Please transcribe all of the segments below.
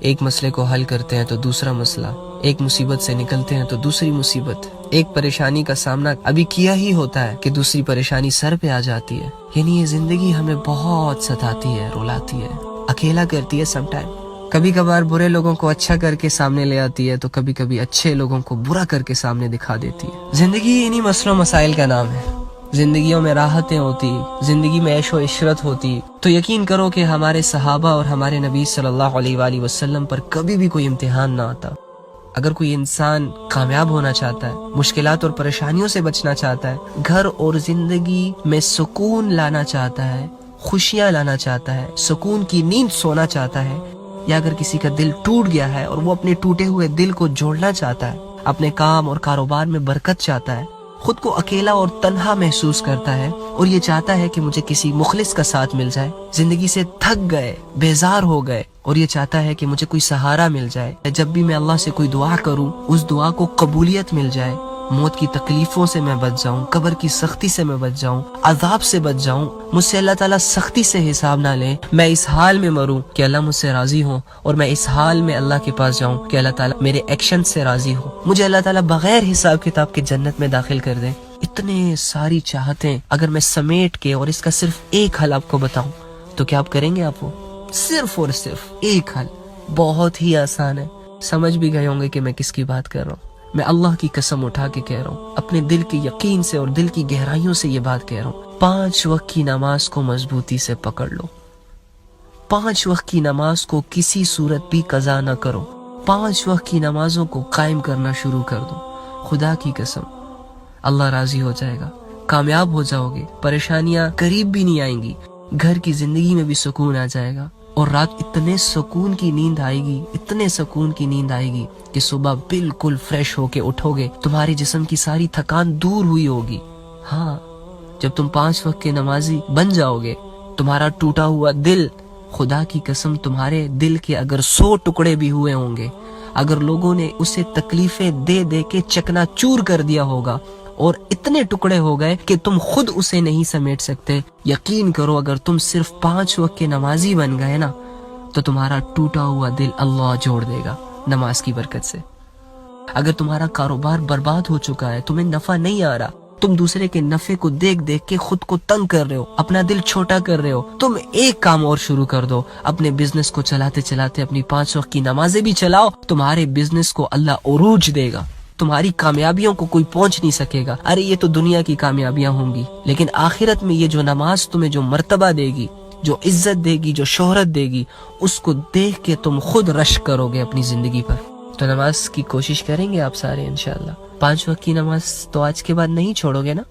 ایک مسئلے کو حل کرتے ہیں تو دوسرا مسئلہ، ایک مصیبت سے نکلتے ہیں تو دوسری مصیبت، ایک پریشانی کا سامنا ابھی کیا ہی ہوتا ہے کہ دوسری پریشانی سر پہ آ جاتی ہے۔ یعنی یہ زندگی ہمیں بہت ستاتی ہے، رلاتی ہے، اکیلا کرتی ہے سم ٹائم۔ کبھی کبھار برے لوگوں کو اچھا کر کے سامنے لے آتی ہے تو کبھی کبھی اچھے لوگوں کو برا کر کے سامنے دکھا دیتی ہے۔ زندگی انہی مسئلوں مسائل کا نام ہے۔ زندگیوں میں راحتیں ہوتی، زندگی میں عیش و عشرت ہوتی، تو یقین کرو کہ ہمارے صحابہ اور ہمارے نبی صلی اللہ علیہ وآلہ وسلم پر کبھی بھی کوئی امتحان نہ آتا۔ اگر کوئی انسان کامیاب ہونا چاہتا ہے، مشکلات اور پریشانیوں سے بچنا چاہتا ہے، گھر اور زندگی میں سکون لانا چاہتا ہے، خوشیاں لانا چاہتا ہے، سکون کی نیند سونا چاہتا ہے، یا اگر کسی کا دل ٹوٹ گیا ہے اور وہ اپنے ٹوٹے ہوئے دل کو جوڑنا چاہتا ہے، اپنے کام اور کاروبار میں برکت چاہتا ہے، خود کو اکیلا اور تنہا محسوس کرتا ہے اور یہ چاہتا ہے کہ مجھے کسی مخلص کا ساتھ مل جائے، زندگی سے تھک گئے، بیزار ہو گئے اور یہ چاہتا ہے کہ مجھے کوئی سہارا مل جائے، جب بھی میں اللہ سے کوئی دعا کروں اس دعا کو قبولیت مل جائے، موت کی تکلیفوں سے میں بچ جاؤں، قبر کی سختی سے میں بچ جاؤں، عذاب سے بچ جاؤں، مجھ سے اللہ تعالیٰ سختی سے حساب نہ لے، میں اس حال میں مروں کہ اللہ مجھ سے راضی ہو، اور میں اس حال میں اللہ کے پاس جاؤں کہ اللہ تعالیٰ میرے ایکشن سے راضی ہو، مجھے اللہ تعالیٰ بغیر حساب کتاب کے جنت میں داخل کر دے۔ اتنے ساری چاہتیں اگر میں سمیٹ کے اور اس کا صرف ایک حل آپ کو بتاؤں تو کیا آپ کریں گے؟ آپ وہ صرف اور صرف ایک حل، بہت ہی آسان ہے، سمجھ بھی گئے ہوں گے کہ میں کس کی بات کر رہا ہوں۔ میں اللہ کی قسم اٹھا کے کہہ رہا ہوں، اپنے دل کے یقین سے اور دل کی گہرائیوں سے یہ بات کہہ رہا ہوں، 5 وقت کی نماز کو مضبوطی سے پکڑ لو، 5 وقت کی نماز کو کسی صورت بھی قضا نہ کرو، 5 وقت کی نمازوں کو قائم کرنا شروع کر دو، خدا کی قسم اللہ راضی ہو جائے گا، کامیاب ہو جاؤ گے، پریشانیاں قریب بھی نہیں آئیں گی، گھر کی زندگی میں بھی سکون آ جائے گا، اور رات اتنے سکون کی نیند آئے گی، اتنے سکون کی نیند آئے گی کہ صبح بالکل فریش ہو کے اٹھو گے، تمہارے جسم کی ساری تھکان دور ہوئی ہوگی۔ ہاں، جب تم 5 وقت کے نمازی بن جاؤ گے، تمہارا ٹوٹا ہوا دل، خدا کی قسم تمہارے دل کے اگر 100 ٹکڑے بھی ہوئے ہوں گے، اگر لوگوں نے اسے تکلیفیں دے دے کے چکنا چور کر دیا ہوگا اور اتنے ٹکڑے ہو گئے کہ تم خود اسے نہیں سمیٹ سکتے، یقین کرو اگر تم صرف 5 وقت کے نمازی بن گئے نا تو تمہارا ٹوٹا ہوا دل اللہ جوڑ دے گا نماز کی برکت سے۔ اگر تمہارا کاروبار برباد ہو چکا ہے، تمہیں نفع نہیں آ رہا، تم دوسرے کے نفع کو دیکھ دیکھ کے خود کو تنگ کر رہے ہو، اپنا دل چھوٹا کر رہے ہو، تم ایک کام اور شروع کر دو، اپنے بزنس کو چلاتے چلاتے اپنی 5 وقت کی نمازیں بھی چلاؤ، تمہارے بزنس کو اللہ عروج دے گا، تمہاری کامیابیوں کو کوئی پہنچ نہیں سکے گا۔ ارے یہ تو دنیا کی کامیابیاں ہوں گی، لیکن آخرت میں یہ جو نماز تمہیں جو مرتبہ دے گی، جو عزت دے گی، جو شہرت دے گی، اس کو دیکھ کے تم خود رشک کرو گے اپنی زندگی پر۔ تو نماز کی کوشش کریں گے آپ سارے انشاءاللہ۔ 5 وقت کی نماز تو آج کے بعد نہیں چھوڑو گے نا؟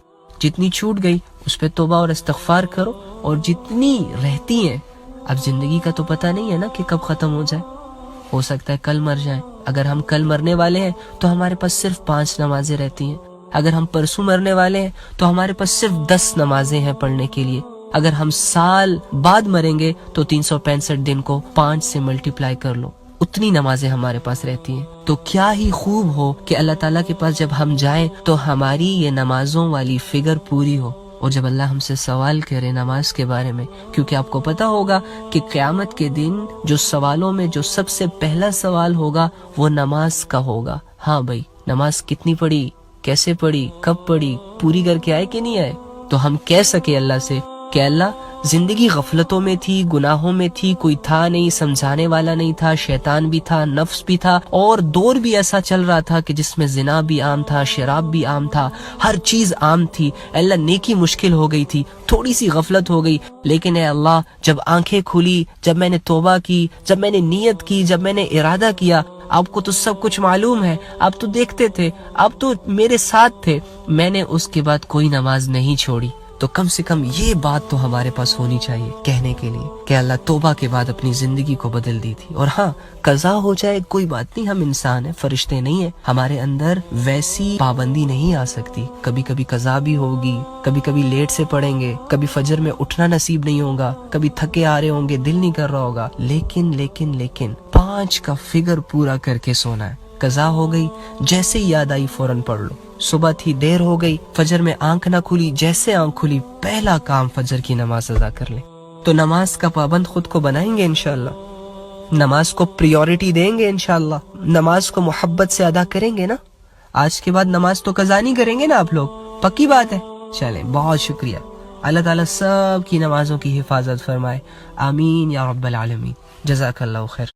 جتنی چھوٹ گئی اس پہ توبہ اور استغفار کرو، اور جتنی رہتی ہیں، اب زندگی کا تو پتہ نہیں ہے نا کہ کب ختم ہو جائے، ہو سکتا ہے کل مر جائیں۔ اگر ہم کل مرنے والے ہیں تو ہمارے پاس صرف 5 نمازیں رہتی ہیں، اگر ہم پرسوں مرنے والے ہیں تو ہمارے پاس صرف 10 نمازیں ہیں پڑھنے کے لیے، اگر ہم سال بعد مریں گے تو 365 دن کو 5 سے ملٹیپلائی کر لو، اتنی نمازیں ہمارے پاس رہتی ہیں۔ تو کیا ہی خوب ہو کہ اللہ تعالیٰ کے پاس جب ہم جائیں تو ہماری یہ نمازوں والی فگر پوری ہو، اور جب اللہ ہم سے سوال کرے نماز کے بارے میں، کیونکہ آپ کو پتا ہوگا کہ قیامت کے دن جو سوالوں میں جو سب سے پہلا سوال ہوگا وہ نماز کا ہوگا۔ ہاں بھائی، نماز کتنی پڑھی، کیسے پڑھی، کب پڑھی، پوری کر کے آئے کہ نہیں آئے، تو ہم کہہ سکے اللہ سے کہ اللہ زندگی غفلتوں میں تھی، گناہوں میں تھی، کوئی تھا نہیں، سمجھانے والا نہیں تھا، شیطان بھی تھا، نفس بھی تھا، اور دور بھی ایسا چل رہا تھا کہ جس میں زنا بھی عام تھا، شراب بھی عام تھا، ہر چیز عام تھی، اللہ نیکی مشکل ہو گئی تھی، تھوڑی سی غفلت ہو گئی، لیکن اے اللہ جب آنکھیں کھلی، جب میں نے توبہ کی، جب میں نے نیت کی، جب میں نے ارادہ کیا، آپ کو تو سب کچھ معلوم ہے، آپ تو دیکھتے تھے، آپ تو میرے ساتھ تھے، میں نے اس کے بعد کوئی نماز نہیں چھوڑی۔ تو کم سے کم یہ بات تو ہمارے پاس ہونی چاہیے کہنے کے لیے کہ اللہ توبہ کے بعد اپنی زندگی کو بدل دی تھی۔ اور ہاں، قضا ہو جائے کوئی بات نہیں، ہم انسان ہیں، فرشتے نہیں ہیں، ہمارے اندر ویسی پابندی نہیں آ سکتی، کبھی کبھی قضا بھی ہوگی، کبھی کبھی لیٹ سے پڑھیں گے، کبھی فجر میں اٹھنا نصیب نہیں ہوگا، کبھی تھکے آ رہے ہوں گے، دل نہیں کر رہا ہوگا، لیکن 5 کا فگر پورا کر کے سونا ہے۔ قضا ہو گئی، جیسے ہی یاد آئی فوراً پڑھ لو، صبح تھی دیر ہو گئی، فجر میں آنکھ نہ کھلی، جیسے آنکھ کھلی پہلا کام فجر کی نماز ادا کر لیں۔ تو نماز کا پابند خود کو بنائیں گے انشاءاللہ۔ نماز کو پریورٹی دیں گے انشاءاللہ, نماز کو محبت سے ادا کریں گے نا. آج کے بعد نماز تو قضا نہیں کریں گے نا آپ لوگ, پکی بات ہے. چلیں, بہت شکریہ. اللہ تعالیٰ سب کی نمازوں کی حفاظت فرمائے, آمین یا رب العالمین. جزاک اللہ خیر.